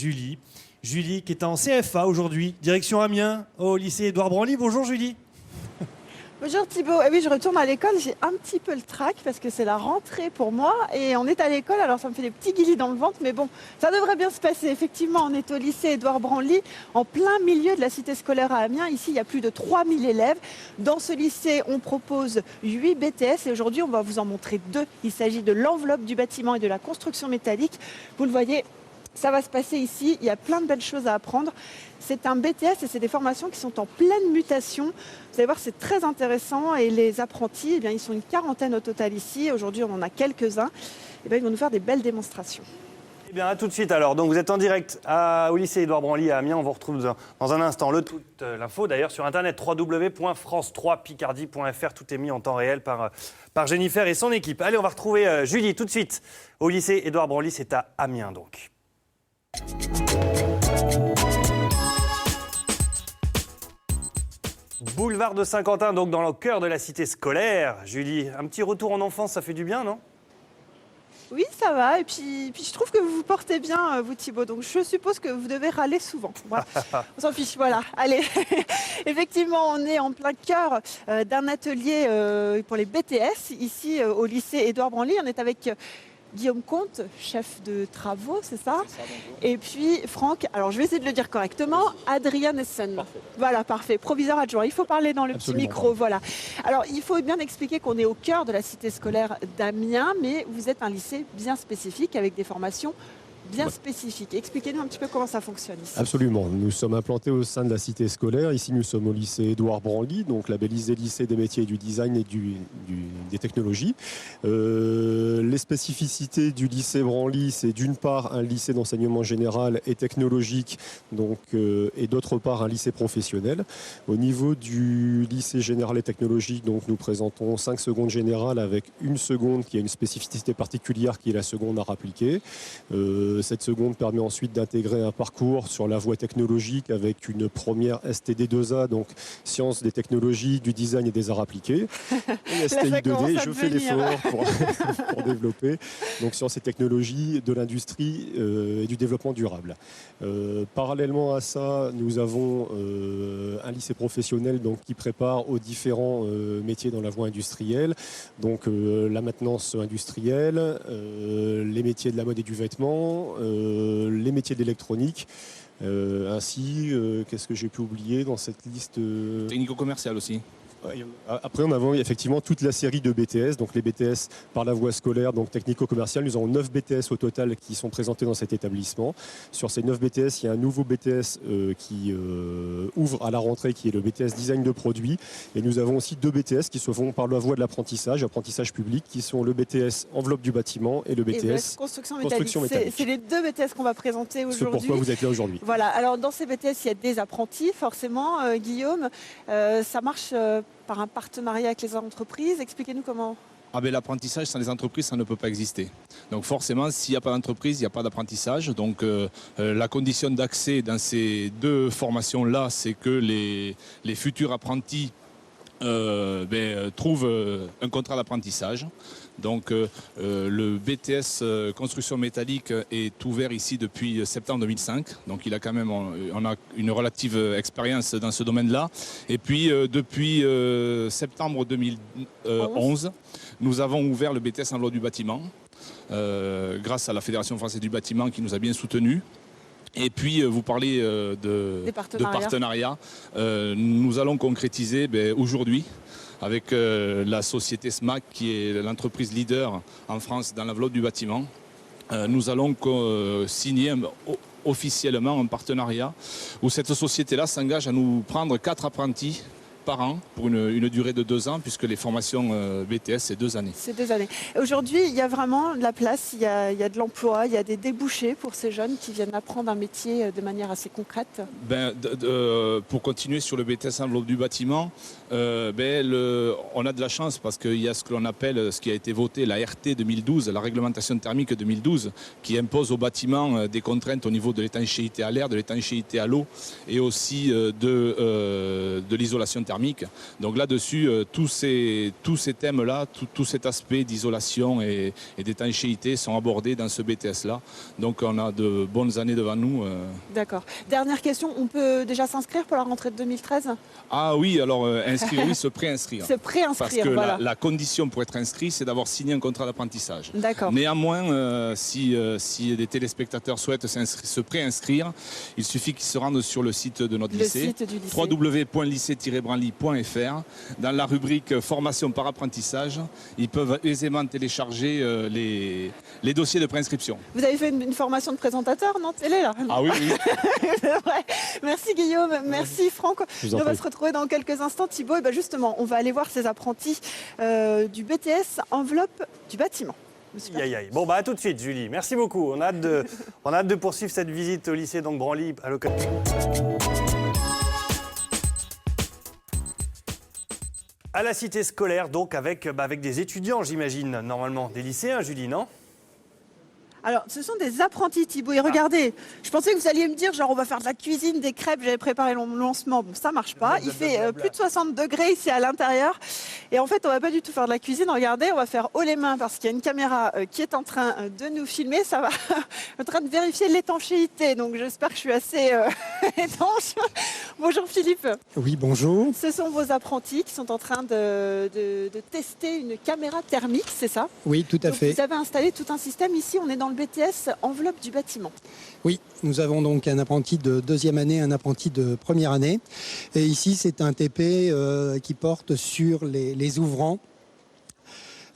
Julie. Julie qui est en CFA aujourd'hui, direction Amiens, au lycée Édouard Branly. Bonjour Julie. Bonjour Thibaut. Oui, je retourne à l'école. J'ai un petit peu le trac parce que c'est la rentrée pour moi et on est à l'école. Alors ça me fait des petits guillis dans le ventre, mais bon, ça devrait bien se passer. Effectivement, on est au lycée Édouard Branly, en plein milieu de la cité scolaire à Amiens. Ici, il y a plus de 3000 élèves. Dans ce lycée, on propose 8 BTS et aujourd'hui, on va vous en montrer 2. Il s'agit de l'enveloppe du bâtiment et de la construction métallique. Vous le voyez, ça va se passer ici. Il y a plein de belles choses à apprendre. C'est un BTS et c'est des formations qui sont en pleine mutation. Vous allez voir, c'est très intéressant. Et les apprentis, eh bien, ils sont une quarantaine au total ici. Aujourd'hui, on en a quelques-uns. Eh bien, ils vont nous faire des belles démonstrations. Eh bien, à tout de suite alors. Donc, vous êtes en direct au lycée Édouard Branly à Amiens. On vous retrouve dans un instant. Toute l'info d'ailleurs sur internet www.france3picardie.fr. Tout est mis en temps réel par Jennifer et son équipe. Allez, on va retrouver Julie tout de suite au lycée Édouard Branly. C'est à Amiens donc. Boulevard de Saint-Quentin, donc dans le cœur de la cité scolaire. Julie, un petit retour en enfance, ça fait du bien, non ? Oui, ça va. Et puis je trouve que vous vous portez bien, vous Thibaut. Donc je suppose que vous devez râler souvent. Voilà. On s'en fiche, voilà. Allez. Effectivement, on est en plein cœur d'un atelier pour les BTS, ici au lycée Édouard Branly. On est avec Guillaume Comte, chef de travaux, c'est ça ? C'est ça, bonjour. Et puis Franck, alors je vais essayer de le dire correctement, Adrian Essen. Parfait. Voilà, parfait. Proviseur adjoint. Il faut parler dans le Absolument. petit micro, voilà. Alors il faut bien expliquer qu'on est au cœur de la cité scolaire d'Amiens, mais vous êtes un lycée bien spécifique avec des formations bien spécifiques. Expliquez-nous un petit peu comment ça fonctionne ici. Absolument. Nous sommes implantés au sein de la cité scolaire. Ici, nous sommes au lycée Édouard Branly, donc labellisé lycée des métiers et du design et des technologies. Les spécificités du lycée Branly, c'est d'une part un lycée d'enseignement général et technologique, et d'autre part un lycée professionnel. Au niveau du lycée général et technologique, donc, nous présentons 5 secondes générales avec une seconde qui a une spécificité particulière qui est la seconde art appliqué. Cette seconde permet ensuite d'intégrer un parcours sur la voie technologique avec une première STD2A, donc sciences des technologies, du design et des arts appliqués. Et STI2D, je fais l'effort pour développer. Donc sciences et technologies, de l'industrie et du développement durable. Parallèlement à ça, nous avons un lycée professionnel donc, qui prépare aux différents métiers dans la voie industrielle. Donc la maintenance industrielle, les métiers de la mode et du vêtement, les métiers de l'électronique, ainsi, qu'est-ce que j'ai pu oublier dans cette liste Technico-commercial aussi. Après, on a effectivement toute la série de BTS, donc les BTS par la voie scolaire, donc technico-commercial. Nous avons 9 BTS au total qui sont présentés dans cet établissement. Sur ces 9 BTS, il y a un nouveau BTS qui ouvre à la rentrée, qui est le BTS design de produits. Et nous avons aussi 2 BTS qui se font par la voie de l'apprentissage, apprentissage public, qui sont le BTS enveloppe du bâtiment et le BTS construction métallique. C'est les 2 BTS qu'on va présenter aujourd'hui. C'est pourquoi vous êtes là aujourd'hui. Voilà, alors dans ces BTS, il y a des apprentis, forcément. Guillaume, ça marche par un partenariat avec les entreprises. Expliquez-nous comment. L'apprentissage sans les entreprises, ça ne peut pas exister. Donc forcément, s'il n'y a pas d'entreprise, il n'y a pas d'apprentissage. Donc la condition d'accès dans ces 2 formations-là, c'est que les futurs apprentis trouvent un contrat d'apprentissage. Donc le BTS construction métallique est ouvert ici depuis septembre 2005. Donc on a une relative expérience dans ce domaine-là. Et puis depuis septembre 2011, nous avons ouvert le BTS enveloppe du bâtiment grâce à la Fédération française du bâtiment qui nous a bien soutenus. Et puis, vous parlez de partenariat. Nous allons concrétiser aujourd'hui avec la société SMAC, qui est l'entreprise leader en France dans l'enveloppe du bâtiment. Nous allons signer officiellement un partenariat où cette société-là s'engage à nous prendre 4 apprentis par an pour une durée de 2 ans, puisque les formations BTS, c'est 2 années. C'est 2 années. Aujourd'hui, il y a vraiment de la place, il y a de l'emploi, il y a des débouchés pour ces jeunes qui viennent apprendre un métier de manière assez concrète. Pour continuer sur le BTS enveloppe du bâtiment, on a de la chance parce qu'il y a ce que l'on appelle, ce qui a été voté, la RT 2012, la réglementation thermique 2012, qui impose aux bâtiments des contraintes au niveau de l'étanchéité à l'air, de l'étanchéité à l'eau et aussi de l'isolation thermique. thermique. Donc là-dessus, tous ces thèmes-là, tout cet aspect d'isolation et d'étanchéité sont abordés dans ce BTS-là. Donc on a de bonnes années devant nous. D'accord. Dernière question, on peut déjà s'inscrire pour la rentrée de 2013 ? Ah oui, alors inscrire, oui, se préinscrire. Se préinscrire, Parce que voilà. la condition pour être inscrit, c'est d'avoir signé un contrat d'apprentissage. D'accord. Néanmoins, si des téléspectateurs souhaitent se préinscrire, il suffit qu'ils se rendent sur le site de notre lycée, Site du lycée. www.lycée-branly.fr. Dans la rubrique formation par apprentissage, ils peuvent aisément télécharger les dossiers de préinscription. Vous avez fait une formation de présentateur, non, télé là? Ah oui, oui. Ouais. Merci Guillaume, merci Franck. Je vous en On va prie. se retrouver dans quelques instants. Thibaut, et ben justement, on va aller voir ces apprentis du BTS enveloppe du bâtiment. Aïe, aïe, aïe. Bon, bah à tout de suite, Julie. Merci beaucoup. On a hâte de poursuivre cette visite au lycée donc Branly à l'occasion. À la cité scolaire, donc avec des étudiants, j'imagine, normalement. Des lycéens, Julie, non? Alors, ce sont des apprentis, Thibaut. Et regardez, je pensais que vous alliez me dire, genre, on va faire de la cuisine, des crêpes, j'avais préparé le lancement. Bon, ça marche pas. Il fait plus de 60 degrés ici à l'intérieur. Et en fait, on va pas du tout faire de la cuisine. Regardez, on va faire haut les mains parce qu'il y a une caméra qui est en train de nous filmer. Ça va en train de vérifier l'étanchéité. Donc, j'espère que je suis assez étanche. Bonjour Philippe. Oui, bonjour. Ce sont vos apprentis qui sont en train de tester une caméra thermique, c'est ça? Oui, tout à Donc, fait. vous avez installé tout un système. Ici, on est dans le BTS enveloppe du bâtiment. Oui, nous avons donc un apprenti de deuxième année, un apprenti de première année. Et ici, c'est un TP qui porte sur les ouvrants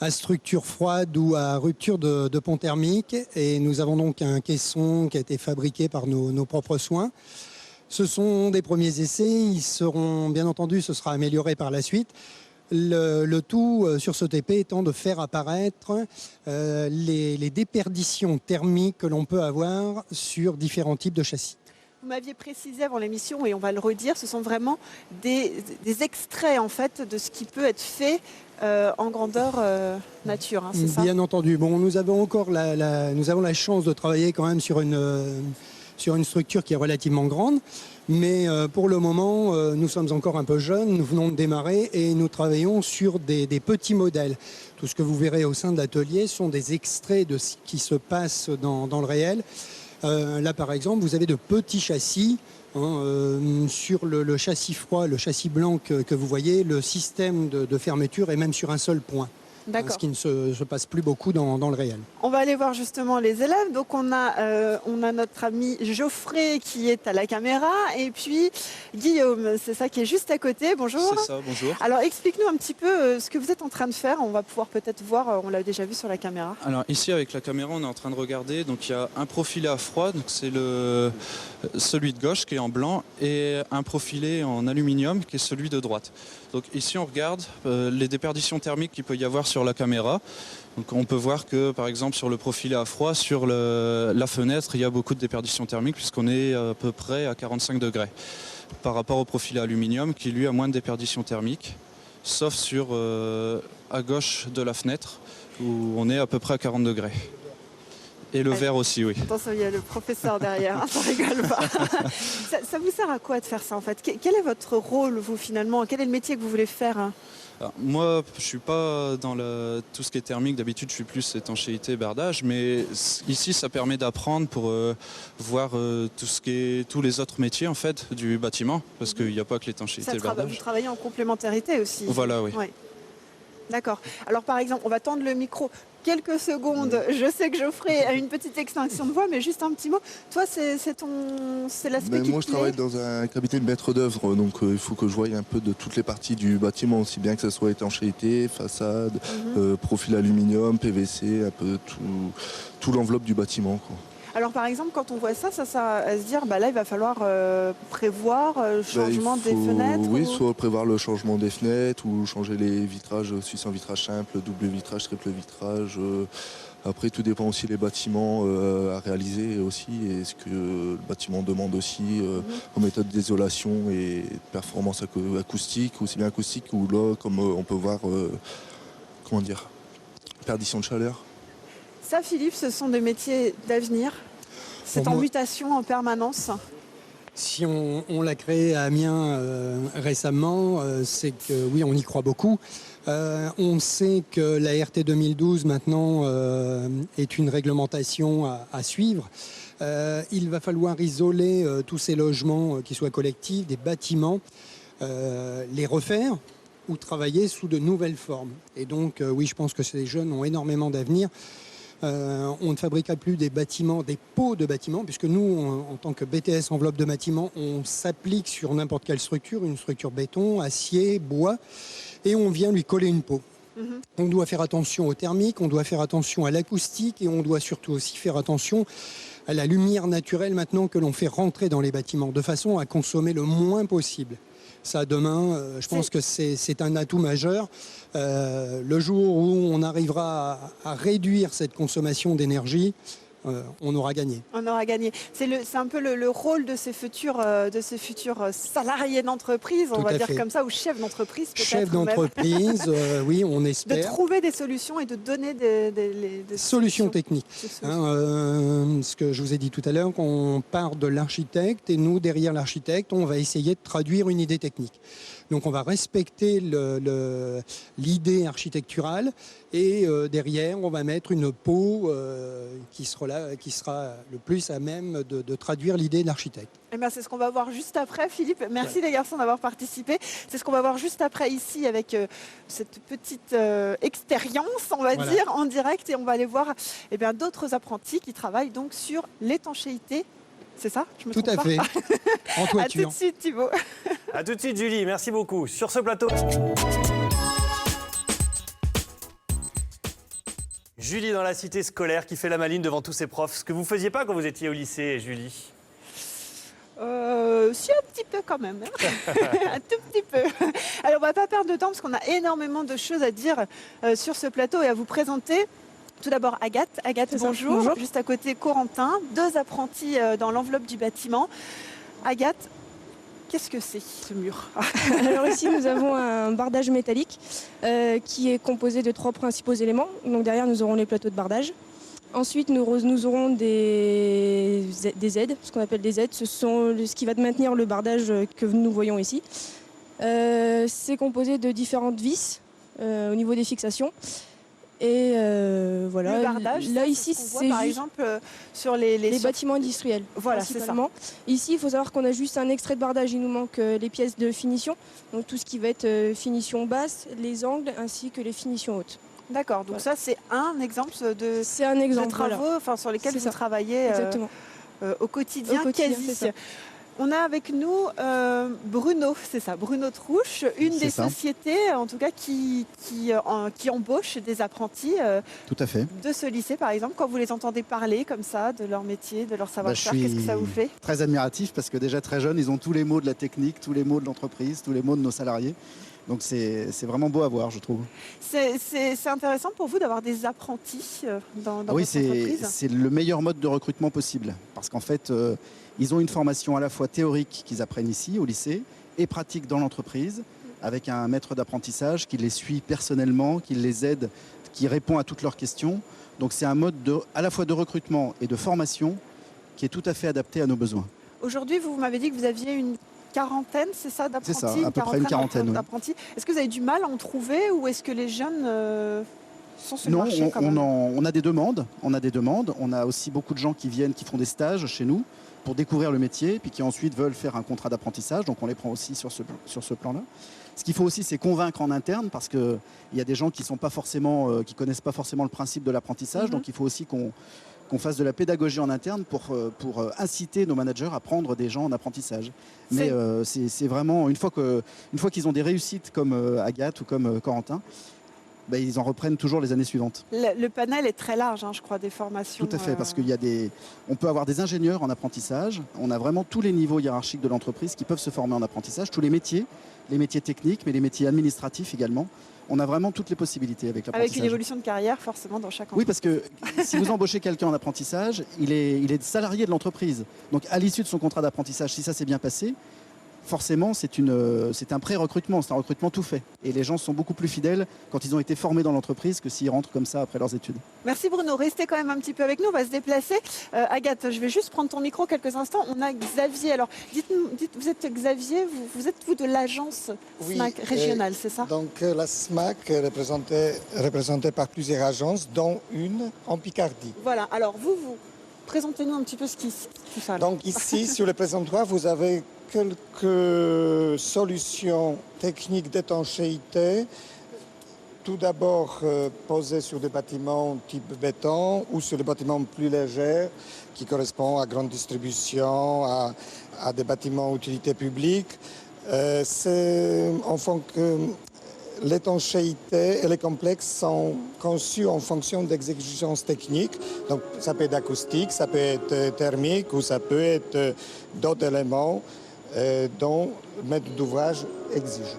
à structure froide ou à rupture de pont thermique. Et nous avons donc un caisson qui a été fabriqué par nos propres soins. Ce sont des premiers essais. Ils seront, bien entendu, ce sera amélioré par la suite. Le tout sur ce TP étant de faire apparaître les déperditions thermiques que l'on peut avoir sur différents types de châssis. Vous m'aviez précisé avant l'émission, et on va le redire, ce sont vraiment des extraits en fait de ce qui peut être fait en grandeur nature, hein, c'est ça? Bien entendu. Bon, nous avons encore nous avons la chance de travailler quand même sur une structure qui est relativement grande. Mais pour le moment, nous sommes encore un peu jeunes, nous venons de démarrer et nous travaillons sur des petits modèles. Tout ce que vous verrez au sein de l'atelier sont des extraits de ce qui se passe dans le réel. Là, par exemple, vous avez de petits châssis. Sur le châssis froid, le châssis blanc que vous voyez, le système de fermeture est même sur un seul point. D'accord. Ce qui ne se passe plus beaucoup dans le réel. On va aller voir justement les élèves. Donc on a notre ami Geoffrey qui est à la caméra et puis Guillaume, c'est ça qui est juste à côté. Bonjour. C'est ça, bonjour. Alors explique-nous un petit peu ce que vous êtes en train de faire. On va pouvoir peut-être voir, on l'a déjà vu sur la caméra. Alors ici avec la caméra on est en train de regarder, donc il y a un profilé à froid, donc c'est celui de gauche qui est en blanc et un profilé en aluminium qui est celui de droite. Donc ici on regarde les déperditions thermiques qu'il peut y avoir sur la caméra. Donc on peut voir que par exemple sur le profilé à froid, sur la fenêtre, il y a beaucoup de déperditions thermiques puisqu'on est à peu près à 45 degrés. Par rapport au profilé aluminium qui lui a moins de déperditions thermiques, sauf sur à gauche de la fenêtre où on est à peu près à 40 degrés. Et le verre aussi, oui. Attention, il y a le professeur derrière, hein, ça rigole pas. Ça vous sert à quoi de faire ça en fait? Quel est votre rôle vous finalement? Quel est le métier que vous voulez faire, hein? Alors, moi, je suis pas dans tout ce qui est thermique. D'habitude, je suis plus étanchéité, bardage. Mais ici, ça permet d'apprendre pour voir tous les autres métiers en fait du bâtiment, parce qu'il n'y a pas que l'étanchéité et le Vous bardage. travaillez en complémentarité aussi. Voilà, oui. Ouais. D'accord. Alors par exemple, on va tendre le micro quelques secondes. Je sais que Geoffrey a une petite extinction de voix, mais juste un petit mot. Toi, c'est l'aspect qui Moi, te je travaille plaît. dans un cabinet de maître d'œuvre, donc il faut que je voie un peu de toutes les parties du bâtiment, aussi bien que ce soit étanchéité, façade, profil aluminium, PVC, un peu tout l'enveloppe du bâtiment, quoi. Alors par exemple, quand on voit ça à se dire, bah là, il va falloir prévoir le changement Il des faut, fenêtres. Oui, ou- soit prévoir le changement des fenêtres ou changer les vitrages, aussi en vitrage simple, double vitrage, triple vitrage. Après, tout dépend aussi des bâtiments à réaliser aussi et ce que le bâtiment demande aussi en méthode d'isolation et de performance acoustique, aussi bien acoustique ou là, comme on peut voir, perdition de chaleur. Ça, Philippe, ce sont des métiers d'avenir. C'est Pour en moi- mutation en permanence. Si on l'a créé à Amiens récemment, c'est que oui, on y croit beaucoup. On sait que la RT 2012 maintenant est une réglementation à suivre. Il va falloir isoler tous ces logements, qu'ils soient collectifs, des bâtiments, les refaire ou travailler sous de nouvelles formes. Et donc, oui, je pense que ces jeunes ont énormément d'avenir. On ne fabriquera plus des bâtiments, des pots de bâtiments, puisque nous, en tant que BTS enveloppe de bâtiment, on s'applique sur n'importe quelle structure, une structure béton, acier, bois, et on vient lui coller une peau. On doit faire attention au thermique, on doit faire attention à l'acoustique et on doit surtout aussi faire attention à la lumière naturelle maintenant que l'on fait rentrer dans les bâtiments, de façon à consommer le moins possible. Ça, demain, je pense que c'est un atout majeur. Le jour où on arrivera à réduire cette consommation d'énergie, on aura gagné. On aura gagné. C'est un peu le rôle de ces futurs salariés d'entreprise, on Tout va à dire fait. comme ça, ou chefs d'entreprise peut-être. Chef même. d'entreprise, oui, on De espère. trouver des solutions et de donner des Solutions techniques. Des solutions. Ce que je vous ai dit tout à l'heure, qu'on part de l'architecte et nous, derrière l'architecte, on va essayer de traduire une idée technique. Donc on va respecter l'idée architecturale et derrière, on va mettre une peau qui sera le plus à même de traduire l'idée de l'architecte. Eh bien, c'est ce qu'on va voir juste après, Philippe. Merci les garçons d'avoir participé. C'est ce qu'on va voir juste après ici avec cette petite expérience, on va dire, en direct. Et on va aller voir d'autres apprentis qui travaillent donc sur l'étanchéité. C'est ça? Je me Tout trompe à pas fait. En À tout toiture. de suite, Thibaut. A tout de suite, Julie. Merci beaucoup. Sur ce plateau. Julie dans la cité scolaire qui fait la maline devant tous ses profs. Ce que vous faisiez pas quand vous étiez au lycée, Julie? Si, un petit peu quand même. Un tout petit peu. Alors, on va pas perdre de temps parce qu'on a énormément de choses à dire sur ce plateau et à vous présenter. Tout d'abord, Agathe. Agathe, bonjour. Bonjour. Juste à côté, Corentin. 2 apprentis dans l'enveloppe du bâtiment. Agathe, qu'est-ce que c'est ce mur? Alors ici, nous avons un bardage métallique qui est composé de 3 principaux éléments. Donc derrière, nous aurons les plateaux de bardage. Ensuite, nous aurons des aides, ce qu'on appelle des aides. Ce sont ce qui va maintenir le bardage que nous voyons ici. C'est composé de différentes vis au niveau des fixations. Et voilà. Le bardage, là ça, ici, ce qu'on voit, c'est par juste exemple sur les bâtiments industriels. Voilà, c'est ça. principalement. Ici, il faut savoir qu'on a juste un extrait de bardage. Il nous manque les pièces de finition. Donc tout ce qui va être finition basse, les angles ainsi que les finitions hautes. D'accord, donc Voilà. ça c'est un exemple C'est un exemple. de travaux sur lesquels C'est vous ça. travaillez Exactement. au quotidien, Au quotidien, quasi. c'est ça. On a avec nous Bruno, c'est ça, Bruno Trouche, une des sociétés en tout cas qui embauche des apprentis Tout à fait. de ce lycée par exemple. Quand vous les entendez parler comme ça, de leur métier, de leur savoir-faire, qu'est-ce que ça vous fait? Très admiratif parce que déjà très jeunes, ils ont tous les mots de la technique, tous les mots de l'entreprise, tous les mots de nos salariés. Donc c'est vraiment beau à voir, je trouve. C'est intéressant pour vous d'avoir des apprentis dans Oui, votre entreprise? c'est le meilleur mode de recrutement possible. Parce qu'en fait, ils ont une formation à la fois théorique qu'ils apprennent ici au lycée et pratique dans l'entreprise avec un maître d'apprentissage qui les suit personnellement, qui les aide, qui répond à toutes leurs questions. Donc c'est un mode à la fois de recrutement et de formation qui est tout à fait adapté à nos besoins. Aujourd'hui, vous m'avez dit que vous aviez une quarantaine, c'est ça, d'apprentis? C'est ça, à peu près une quarantaine, oui. d'apprentis. Est-ce que vous avez du mal à en trouver ou est-ce que les jeunes sont sur le Non, marché quand même? on a des demandes. On a aussi beaucoup de gens qui viennent, qui font des stages chez nous pour découvrir le métier, puis qui ensuite veulent faire un contrat d'apprentissage. Donc on les prend aussi sur ce plan-là. Ce qu'il faut aussi, c'est convaincre en interne, parce qu'il y a des gens qui qui connaissent pas forcément le principe de l'apprentissage. Donc il faut aussi qu'on fasse de la pédagogie en interne pour inciter nos managers à prendre des gens en apprentissage. Mais c'est vraiment, une fois qu'ils ont des réussites comme Agathe ou comme Corentin, ils en reprennent toujours les années suivantes. Le panel est très large, je crois, des formations. Tout à fait, parce on peut avoir des ingénieurs en apprentissage. On a vraiment tous les niveaux hiérarchiques de l'entreprise qui peuvent se former en apprentissage, tous les métiers techniques, mais les métiers administratifs également. On a vraiment toutes les possibilités avec l'apprentissage. Avec une évolution de carrière, forcément, dans chaque entreprise. Oui, parce que si vous embauchez quelqu'un en apprentissage, il est salarié de l'entreprise. Donc, à l'issue de son contrat d'apprentissage, si ça s'est bien passé, forcément, c'est un pré-recrutement, c'est un recrutement tout fait. Et les gens sont beaucoup plus fidèles quand ils ont été formés dans l'entreprise que s'ils rentrent comme ça après leurs études. Merci Bruno, restez quand même un petit peu avec nous, on va se déplacer. Agathe, je vais juste prendre ton micro quelques instants. On a Xavier. Alors, dites, vous êtes Xavier, vous êtes de l'agence SMAC régionale, c'est ça? Donc la SMAC est représentée par plusieurs agences, dont une en Picardie. Voilà, alors vous présentez-nous un petit peu tout ça. Là. Donc ici, sur le présentoir, vous avez quelques solutions techniques d'étanchéité. Tout d'abord posées sur des bâtiments type béton ou sur des bâtiments plus légers qui correspondent à grande distribution, à des bâtiments utilité publique. L'étanchéité et les complexes sont conçus en fonction d'exigences techniques. Donc ça peut être acoustique, ça peut être thermique ou ça peut être d'autres éléments dont le maître d'ouvrage exige.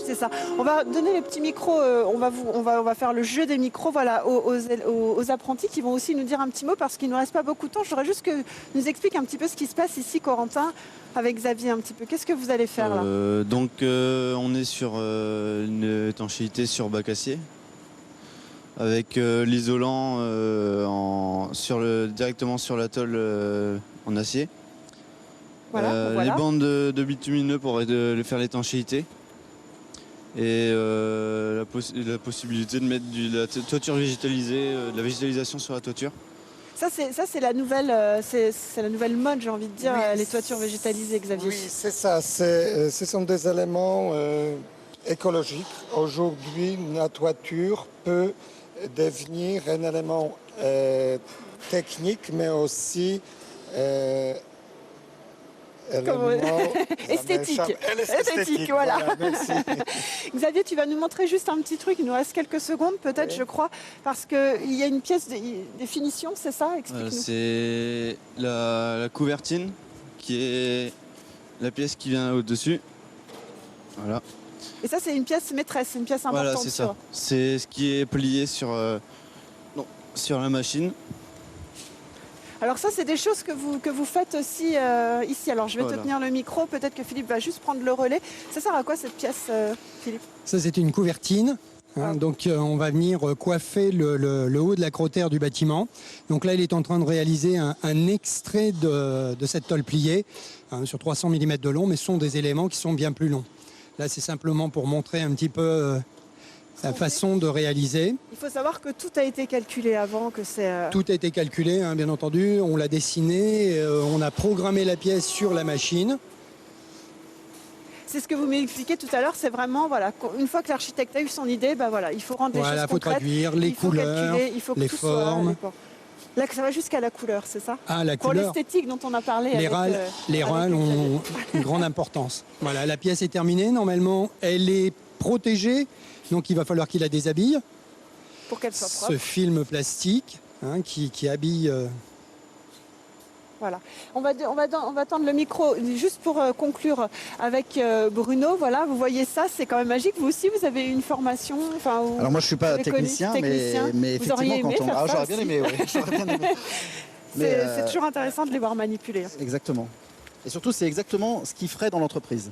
C'est ça. On va donner les petits micros, on va faire le jeu des micros aux apprentis qui vont aussi nous dire un petit mot parce qu'il ne nous reste pas beaucoup de temps. Je voudrais juste que nous explique un petit peu ce qui se passe ici, Corentin, avec Xavier un petit peu. Qu'est-ce que vous allez faire là? On est sur une étanchéité sur bac acier avec l'isolant directement sur la tôle en acier. Voilà. Les bandes de bitumineux pour faire l'étanchéité. Et la possibilité de mettre de la toiture végétalisée, de la végétalisation sur la toiture. Ça c'est la nouvelle mode, j'ai envie de dire, oui, les toitures végétalisées, Xavier. Oui, c'est ça. Ce sont des éléments écologiques. Aujourd'hui, la toiture peut devenir un élément technique, mais aussi esthétique, voilà. Xavier, tu vas nous montrer juste un petit truc, il nous reste quelques secondes peut-être, oui. Je crois, parce qu'il y a une pièce de finition, c'est ça? Explique-nous. C'est la couvertine, qui est la pièce qui vient au-dessus. Voilà. Et ça, c'est une pièce maîtresse, une pièce importante. Voilà, c'est ça. C'est ce qui est plié sur la machine. Alors ça, c'est des choses que vous faites aussi ici. Alors je vais te tenir le micro, peut-être que Philippe va juste prendre le relais. Ça sert à quoi cette pièce, Philippe? Ça, c'est une couvertine. Donc on va venir coiffer le haut de la crotère du bâtiment. Donc là, il est en train de réaliser un extrait de cette tôle pliée sur 300 mm de long, mais ce sont des éléments qui sont bien plus longs. Là, c'est simplement pour montrer un petit peu la façon de réaliser. Il faut savoir que tout a été calculé avant, que c'est... Tout a été calculé, bien entendu. On l'a dessiné, on a programmé la pièce sur la machine. C'est ce que vous m'expliquez tout à l'heure, c'est vraiment, voilà, une fois que l'architecte a eu son idée, il faut rendre des choses concrètes. Il faut traduire les couleurs, calculer, les formes. Là, ça va jusqu'à la couleur, c'est ça? La pour couleur. L'esthétique dont on a parlé. Les râles ont une grande importance. Voilà, la pièce est terminée. Normalement, elle est protégée. Donc il va falloir qu'il la déshabille. Pour qu'elle soit propre. Ce film plastique qui habille... Voilà. On va tendre le micro juste pour conclure avec Bruno. Voilà, vous voyez ça, c'est quand même magique. Vous aussi, vous avez une formation. Alors moi, je suis pas technicien, mais vous auriez effectivement, aimé faire ça j'aurais bien aimé, oui. J'aurais bien aimé. C'est toujours intéressant de les voir manipuler. Exactement. Et surtout, c'est exactement ce qu'ils feraient dans l'entreprise.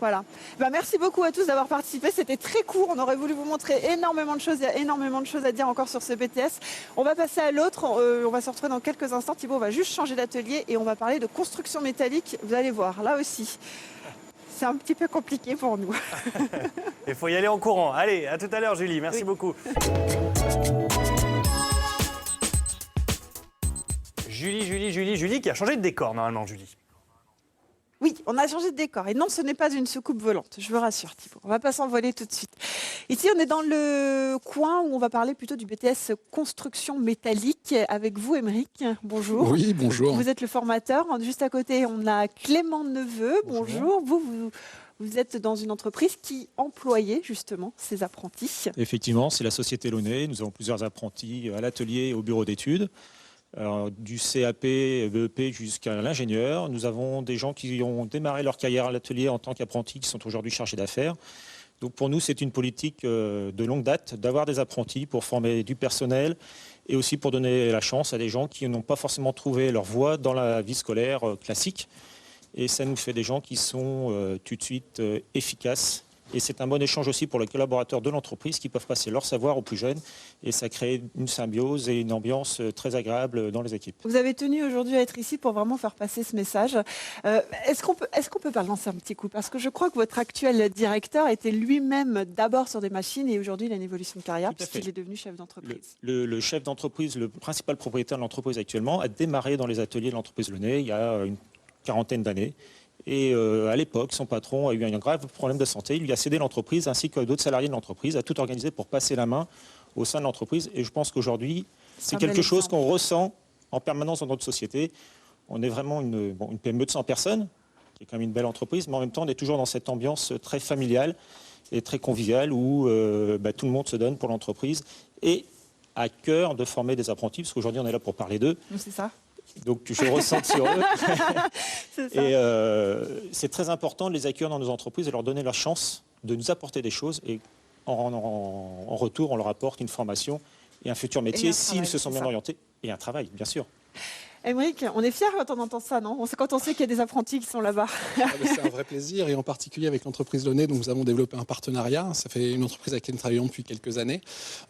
Voilà. Merci beaucoup à tous d'avoir participé. C'était très court. On aurait voulu vous montrer énormément de choses. Il y a énormément de choses à dire encore sur ce BTS. On va passer à l'autre. On va se retrouver dans quelques instants. Thibaut va juste changer d'atelier et on va parler de construction métallique. Vous allez voir, là aussi, c'est un petit peu compliqué pour nous. Il faut y aller en courant. Allez, à tout à l'heure, Julie. Merci beaucoup. Julie qui a changé de décor normalement, Julie. Oui, on a changé de décor. Et non, ce n'est pas une soucoupe volante, je vous rassure, Thibaut. On ne va pas s'envoler tout de suite. Ici, on est dans le coin où on va parler plutôt du BTS Construction Métallique avec vous, Émeric. Bonjour. Oui, bonjour. Vous êtes le formateur. Juste à côté, on a Clément Neveu. Bonjour. Vous êtes dans une entreprise qui employait justement ces apprentis. Effectivement, c'est la société Launay. Nous avons plusieurs apprentis à l'atelier et au bureau d'études. Alors, du CAP, BEP jusqu'à l'ingénieur. Nous avons des gens qui ont démarré leur carrière à l'atelier en tant qu'apprentis qui sont aujourd'hui chargés d'affaires. Donc pour nous, c'est une politique de longue date d'avoir des apprentis pour former du personnel et aussi pour donner la chance à des gens qui n'ont pas forcément trouvé leur voie dans la vie scolaire classique Et ça nous fait des gens qui sont tout de suite efficaces. Et c'est un bon échange aussi pour les collaborateurs de l'entreprise qui peuvent passer leur savoir aux plus jeunes. Et ça crée une symbiose et une ambiance très agréable dans les équipes. Vous avez tenu aujourd'hui à être ici pour vraiment faire passer ce message. Est-ce qu'on peut balancer un petit coup? Parce que je crois que votre actuel directeur était lui-même d'abord sur des machines et aujourd'hui il a une évolution de carrière puisqu'il est devenu chef d'entreprise. Le chef d'entreprise, le principal propriétaire de l'entreprise actuellement, a démarré dans les ateliers de l'entreprise Launay il y a une quarantaine d'années. Et à l'époque, son patron a eu un grave problème de santé. Il lui a cédé l'entreprise ainsi que d'autres salariés de l'entreprise, a tout organisé pour passer la main au sein de l'entreprise. Et je pense qu'aujourd'hui, c'est quelque chose qu'on ressent en permanence dans notre société. On est vraiment une PME de 100 personnes, qui est quand même une belle entreprise, mais en même temps, on est toujours dans cette ambiance très familiale et très conviviale où tout le monde se donne pour l'entreprise et à cœur de former des apprentis, parce qu'aujourd'hui, on est là pour parler d'eux. C'est ça. Donc je ressens sur eux. C'est ça. Et c'est très important de les accueillir dans nos entreprises et leur donner la chance de nous apporter des choses. Et en retour, on leur apporte une formation et un futur métier s'ils se sont bien orientés. Et un travail, bien sûr. Aymeric, on est fiers quand on entend ça, non? Quand on sait qu'il y a des apprentis qui sont là-bas. C'est un vrai plaisir et en particulier avec l'entreprise Launay, donc nous avons développé un partenariat. Ça fait une entreprise avec laquelle nous travaillons depuis quelques années.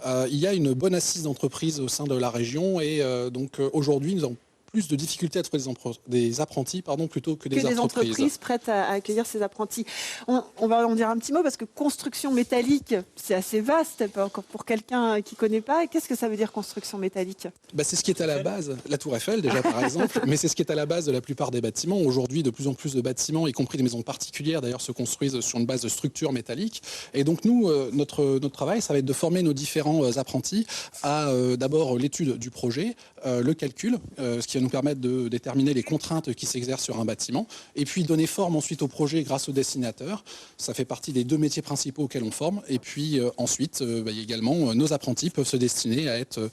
Il y a une bonne assise d'entreprise au sein de la région et donc aujourd'hui nous avons plus de difficultés à trouver des apprentis plutôt que des entreprises prêtes à accueillir ces apprentis. On va en dire un petit mot parce que construction métallique, c'est assez vaste pour quelqu'un qui ne connaît pas. Qu'est-ce que ça veut dire construction métallique? C'est ce qui est à la base, la Tour Eiffel déjà par exemple, mais c'est ce qui est à la base de la plupart des bâtiments. Aujourd'hui, de plus en plus de bâtiments, y compris des maisons particulières d'ailleurs, se construisent sur une base de structures métalliques. Et donc nous, notre travail, ça va être de former nos différents apprentis à d'abord l'étude du projet, le calcul, ce qui va nous permettre de déterminer les contraintes qui s'exercent sur un bâtiment et puis donner forme ensuite au projet grâce au dessinateur. Ça fait partie des 2 métiers principaux auxquels on forme. Et puis ensuite, également, nos apprentis peuvent se destiner à être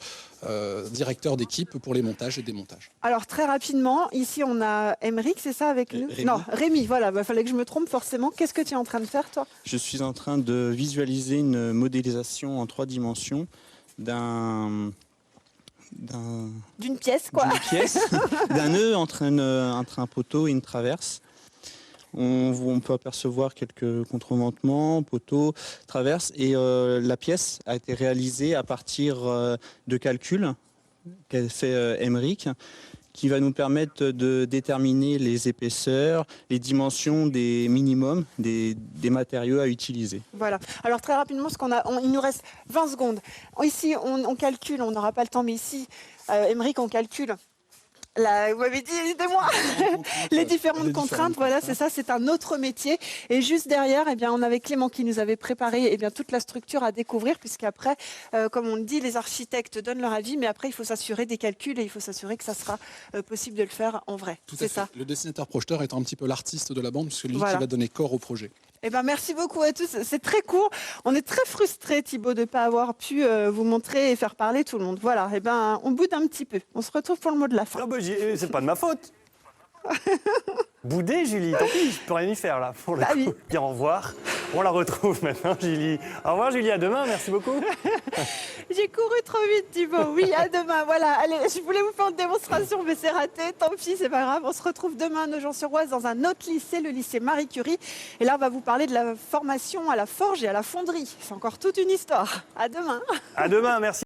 directeurs d'équipe pour les montages et démontages. Alors très rapidement, ici on a Aymeric, c'est ça avec nous? Rémi. Non, Rémi, voilà, il fallait que je me trompe forcément. Qu'est-ce que tu es en train de faire toi? Je suis en train de visualiser une modélisation en 3 dimensions d'une pièce, quoi. D'un nœud entre un poteau et une traverse. On peut apercevoir quelques contreventements, poteaux, traverses, et la pièce a été réalisée à partir de calculs qu'a fait Aymeric, qui va nous permettre de déterminer les épaisseurs, les dimensions des minimums des matériaux à utiliser. Voilà. Alors très rapidement, il nous reste 20 secondes. Ici, on calcule, on n'aura pas le temps, mais ici, Aymeric, on calcule. Vous m'avez dit, aidez-moi. Les différentes contraintes, voilà, c'est ça, c'est un autre métier. Et juste derrière, on avait Clément qui nous avait préparé toute la structure à découvrir, puisqu'après, comme on le dit, les architectes donnent leur avis, mais après, il faut s'assurer des calculs et il faut s'assurer que ça sera possible de le faire en vrai. Tout à fait. Ça. Le dessinateur-projeteur étant un petit peu l'artiste de la bande, celui qui va donner corps au projet. Merci beaucoup à tous. C'est très court. On est très frustrés, Thibaut, de ne pas avoir pu vous montrer et faire parler tout le monde. Voilà. On boude un petit peu. On se retrouve pour le mot de la fin. C'est pas de ma faute. Bouder, Julie. Tant pis, je peux rien y faire là. Pour le coup. Bien, au revoir. On la retrouve maintenant, Julie. Au revoir, Julie. À demain. Merci beaucoup. J'ai couru trop vite, Thibaut. Oui, à demain. Voilà. Allez, je voulais vous faire une démonstration, mais c'est raté. Tant pis, c'est pas grave. On se retrouve demain à Nogent-sur-Oise dans un autre lycée, le lycée Marie Curie. Et là, on va vous parler de la formation à la forge et à la fonderie. C'est encore toute une histoire. À demain. À demain. Merci.